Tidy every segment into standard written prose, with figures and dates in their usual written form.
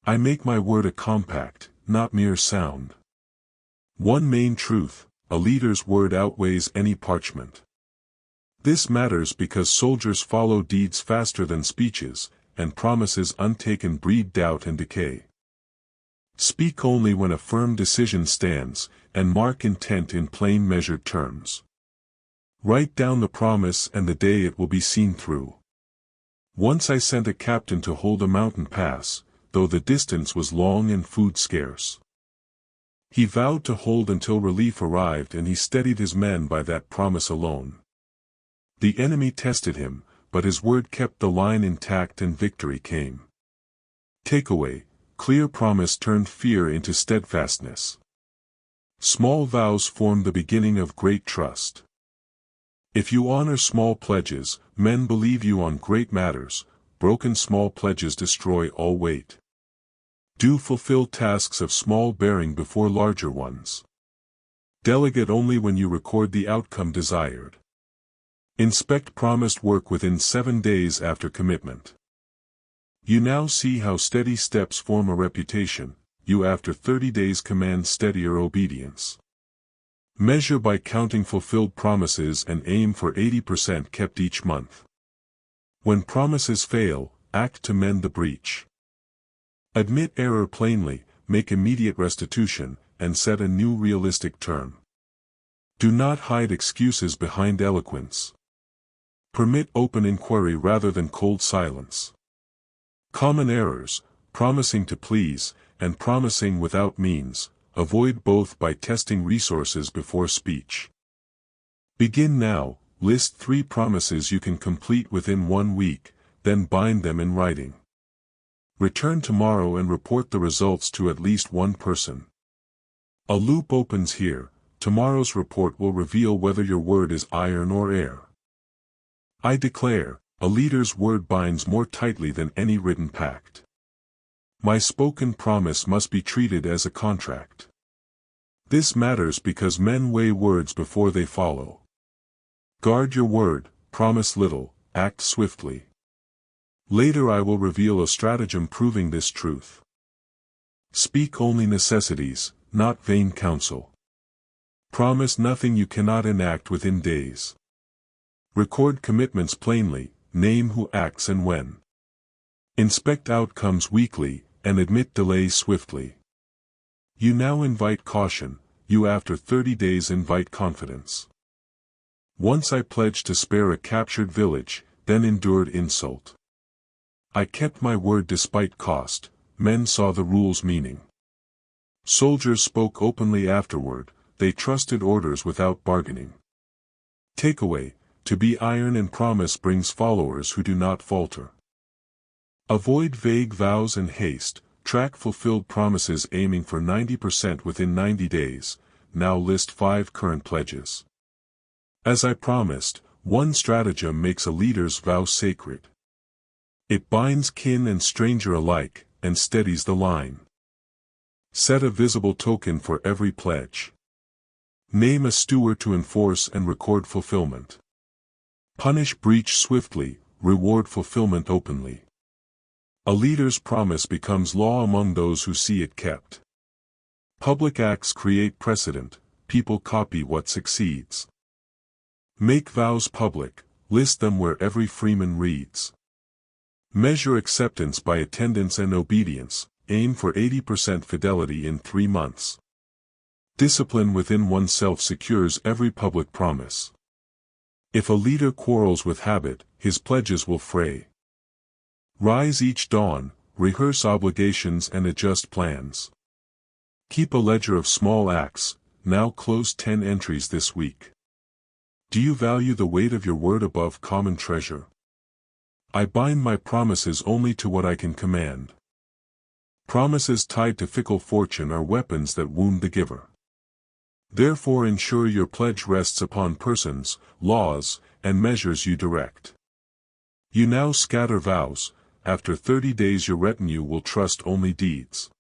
I make my word a compact, not mere sound. One main truth: a leader's word outweighs any parchment. This matters because soldiers follow deeds faster than speeches, and promises untaken breed doubt and decay. Speak only when a firm decision stands, and mark intent in plain measured terms. Write down the promise and the day it will be seen through. Once I sent a captain to hold a mountain pass, though the distance was long and food scarce. He vowed to hold until relief arrived, and he steadied his men by that promise alone. The enemy tested him, but his word kept the line intact and victory came. Takeaway: clear promise turned fear into steadfastness. Small vows form the beginning of great trust. If you honor small pledges, men believe you on great matters. Broken small pledges destroy all weight. Do fulfill tasks of small bearing before larger ones. Delegate only when you record the outcome desired. Inspect promised work within 7 days after commitment. You now see how steady steps form a reputation. You after 30 days command steadier obedience. Measure by counting fulfilled promises and aim for 80% kept each month. When promises fail, act to mend the breach. Admit error plainly, make immediate restitution, and set a new realistic term. Do not hide excuses behind eloquence. Permit open inquiry rather than cold silence. Common errors: promising to please, and promising without means. Avoid both by testing resources before speech. Begin now. List 3 promises you can complete within 1 week, then bind them in writing. Return tomorrow and report the results to at least one person. A loop opens here. Tomorrow's report will reveal whether your word is iron or air. I declare, a leader's word binds more tightly than any written pact. My spoken promise must be treated as a contract. This matters because men weigh words before they follow. Guard your word, promise little, act swiftly. Later I will reveal a stratagem proving this truth. Speak only necessities, not vain counsel. Promise nothing you cannot enact within days. Record commitments plainly, name who acts and when. Inspect outcomes weekly, and admit delays swiftly. You now invite caution, you after 30 days invite confidence. Once I pledged to spare a captured village, then endured insult. I kept my word despite cost. Men saw the rule's meaning. Soldiers spoke openly afterward, they trusted orders without bargaining. Takeaway: to be iron in promise brings followers who do not falter. Avoid vague vows and haste, track fulfilled promises aiming for 90% within 90 days, now list 5 current pledges. As I promised, one stratagem makes a leader's vow sacred. It binds kin and stranger alike, and steadies the line. Set a visible token for every pledge. Name a steward to enforce and record fulfillment. Punish breach swiftly, reward fulfillment openly. A leader's promise becomes law among those who see it kept. Public acts create precedent, people copy what succeeds. Make vows public, list them where every freeman reads. Measure acceptance by attendance and obedience, aim for 80% fidelity in 3 months. Discipline within oneself secures every public promise. If a leader quarrels with habit, his pledges will fray. Rise each dawn, rehearse obligations and adjust plans. Keep a ledger of small acts, now close 10 entries this week. Do you value the weight of your word above common treasure? I bind my promises only to what I can command. Promises tied to fickle fortune are weapons that wound the giver. Therefore ensure your pledge rests upon persons, laws, and measures you direct. You now scatter vows. After 30 days your retinue will trust only deeds.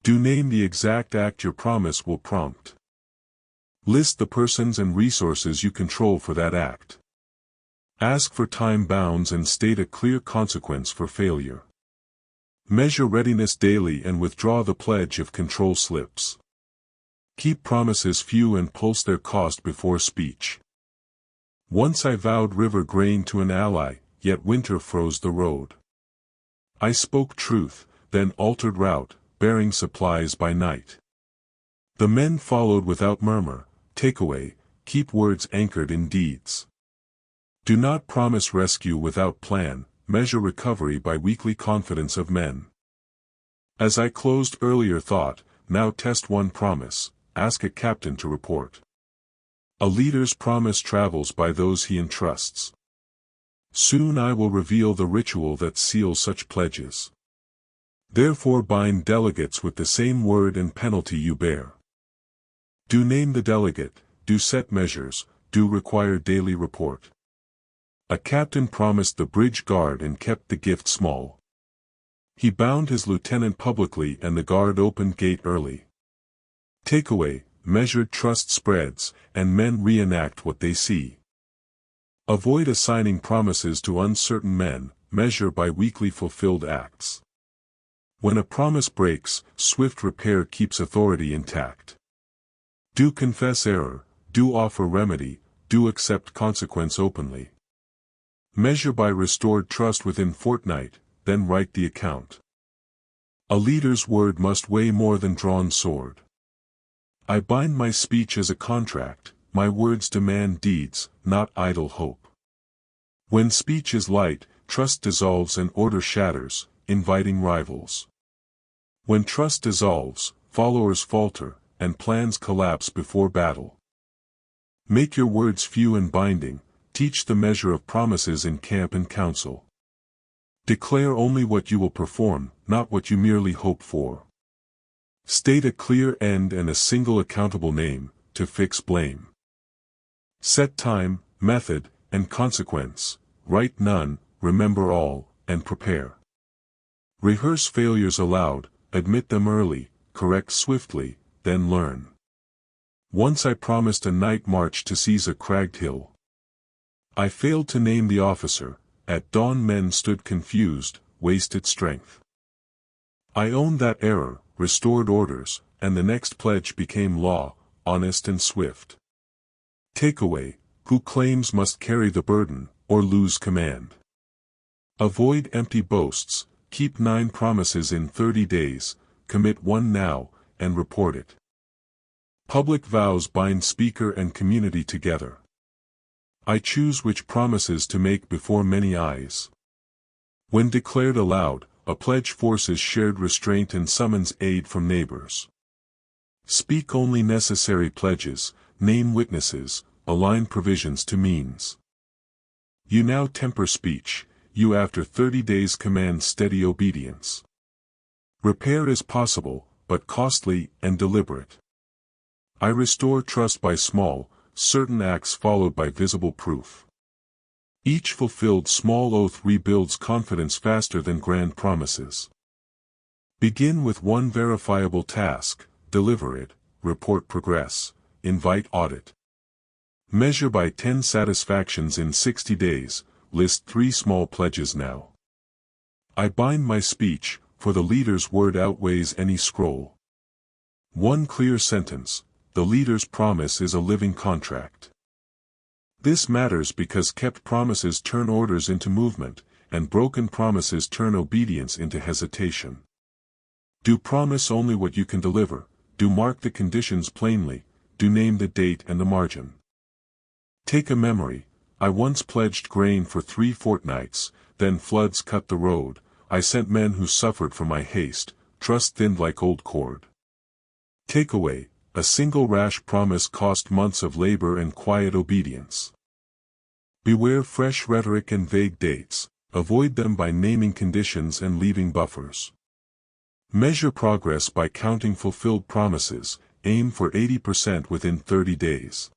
Do name the exact act your promise will prompt. List the persons and resources you control for that act. Ask for time bounds and state a clear consequence for failure. Measure readiness daily and withdraw the pledge if control slips. Keep promises few and pulse their cost before speech. Once I vowed river grain to an ally, yet winter froze the road. I spoke truth, then altered route, bearing supplies by night. The men followed without murmur. Takeaway: keep words anchored in deeds. Do not promise rescue without plan, measure recovery by weekly confidence of men. As I closed earlier thought, now test one promise, ask a captain to report. A leader's promise travels by those he entrusts. Soon I will reveal the ritual that seals such pledges. Therefore bind delegates with the same word and penalty you bear. Do name the delegate, do set measures, do require daily report. A captain promised the bridge guard and kept the gift small. He bound his lieutenant publicly and the guard opened gate early. Takeaway: measured trust spreads, and men reenact what they see. Avoid assigning promises to uncertain men, measure by weekly fulfilled acts. When a promise breaks, swift repair keeps authority intact. Do confess error, do offer remedy, do accept consequence openly. Measure by restored trust within fortnight, then write the account. A leader's word must weigh more than drawn sword. I bind my speech as a contract, my words demand deeds, not idle hope. When speech is light, trust dissolves and order shatters, inviting rivals. When trust dissolves, followers falter, and plans collapse before battle. Make your words few and binding, teach the measure of promises in camp and council. Declare only what you will perform, not what you merely hope for. State a clear end and a single accountable name, to fix blame. Set time, method, and consequence, write none, remember all, and prepare. Rehearse failures aloud, admit them early, correct swiftly, then learn. Once I promised a night march to seize a cragged hill. I failed to name the officer, at dawn men stood confused, wasted strength. I owned that error, restored orders, and the next pledge became law, honest and swift. Takeaway: who claims must carry the burden, or lose command. Avoid empty boasts, keep 9 promises in 30 days, commit one now, and report it. Public vows bind speaker and community together. I choose which promises to make before many eyes. When declared aloud, a pledge forces shared restraint and summons aid from neighbors. Speak only necessary pledges, name witnesses, align provisions to means. You now temper speech, you after 30 days command steady obedience. Repair is possible, but costly and deliberate. I restore trust by small, certain acts followed by visible proof. Each fulfilled small oath rebuilds confidence faster than grand promises. Begin with one verifiable task, deliver it, report progress, invite audit. Measure by 10 satisfactions in 60 days, list 3 small pledges now. I bind my speech, for the leader's word outweighs any scroll. One clear sentence: the leader's promise is a living contract. This matters because kept promises turn orders into movement, and broken promises turn obedience into hesitation. Do promise only what you can deliver, do mark the conditions plainly, do name the date and the margin. Take a memory: I once pledged grain for 3 fortnights, then floods cut the road, I sent men who suffered from my haste, trust thinned like old cord. Takeaway: a single rash promise cost months of labor and quiet obedience. Beware fresh rhetoric and vague dates, avoid them by naming conditions and leaving buffers. Measure progress by counting fulfilled promises, aim for 80% within 30 days.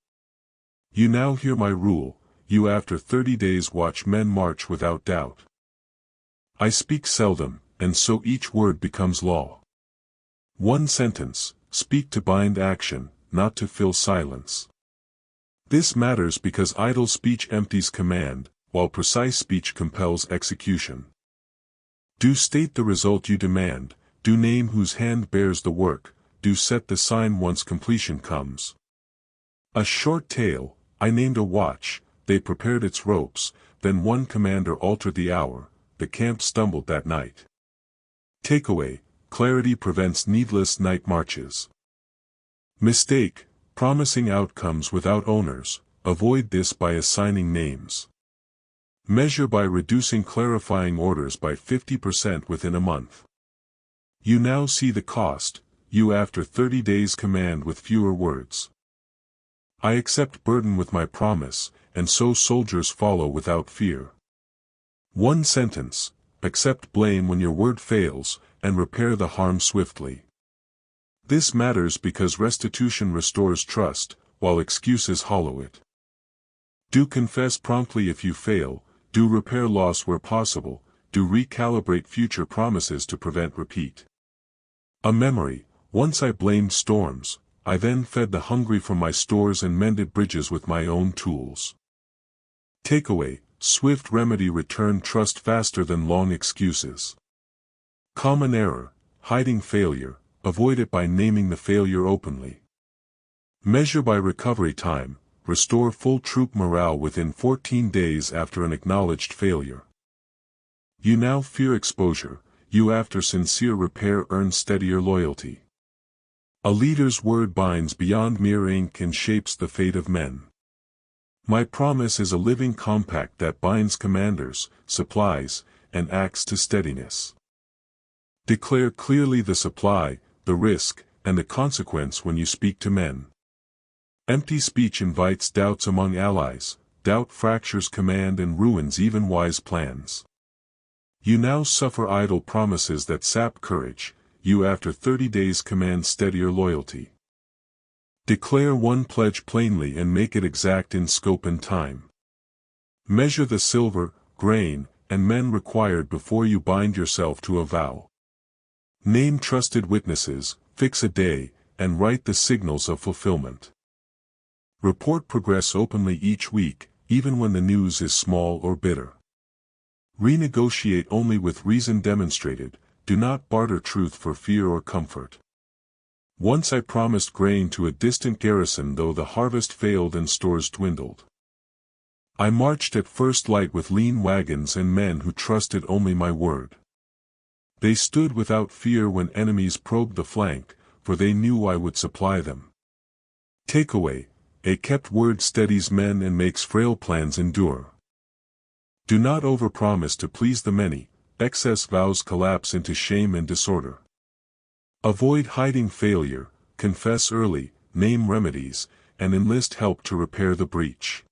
You now hear my rule, you after 30 days watch men march without doubt. I speak seldom, and so each word becomes law. One sentence: speak to bind action, not to fill silence. This matters because idle speech empties command, while precise speech compels execution. Do state the result you demand, do name whose hand bears the work, do set the sign once completion comes. A short tale, I named a watch, they prepared its ropes, then one commander altered the hour, the camp stumbled that night. Takeaway, clarity prevents needless night marches. Mistake, promising outcomes without owners, avoid this by assigning names. Measure by reducing clarifying orders by 50% within a month. You now see the cost, you after 30 days command with fewer words. I accept burden with my promise, and so soldiers follow without fear. One sentence, accept blame when your word fails, and repair the harm swiftly. This matters because restitution restores trust, while excuses hollow it. Do confess promptly if you fail, do repair loss where possible, do recalibrate future promises to prevent repeat. A memory, once I blamed storms, I then fed the hungry from my stores and mended bridges with my own tools. Takeaway, swift remedy return trust faster than long excuses. Common error, hiding failure, avoid it by naming the failure openly. Measure by recovery time, restore full troop morale within 14 days after an acknowledged failure. You now fear exposure, you after sincere repair earn steadier loyalty. A leader's word binds beyond mere ink and shapes the fate of men. My promise is a living compact that binds commanders, supplies, and acts to steadiness. Declare clearly the supply, the risk, and the consequence when you speak to men. Empty speech invites doubts among allies, doubt fractures command and ruins even wise plans. You now suffer idle promises that sap courage, you after 30 days command steadier loyalty. Declare one pledge plainly and make it exact in scope and time. Measure the silver, grain, and men required before you bind yourself to a vow. Name trusted witnesses, fix a day, and write the signals of fulfillment. Report progress openly each week, even when the news is small or bitter. Renegotiate only with reason demonstrated, do not barter truth for fear or comfort. Once I promised grain to a distant garrison though the harvest failed and stores dwindled. I marched at first light with lean wagons and men who trusted only my word. They stood without fear when enemies probed the flank, for they knew I would supply them. Takeaway, a kept word steadies men and makes frail plans endure. Do not overpromise to please the many, excess vows collapse into shame and disorder. Avoid hiding failure, confess early, name remedies, and enlist help to repair the breach.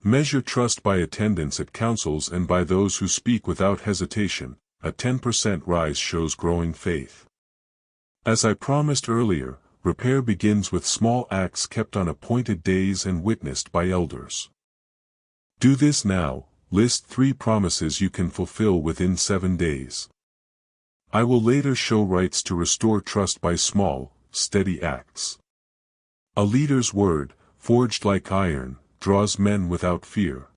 Measure trust by attendance at councils and by those who speak without hesitation, a 10% rise shows growing faith. As I promised earlier, repair begins with small acts kept on appointed days and witnessed by elders. Do this now, list 3 promises you can fulfill within 7 days. I will later show rights to restore trust by small, steady acts. A leader's word, forged like iron, draws men without fear.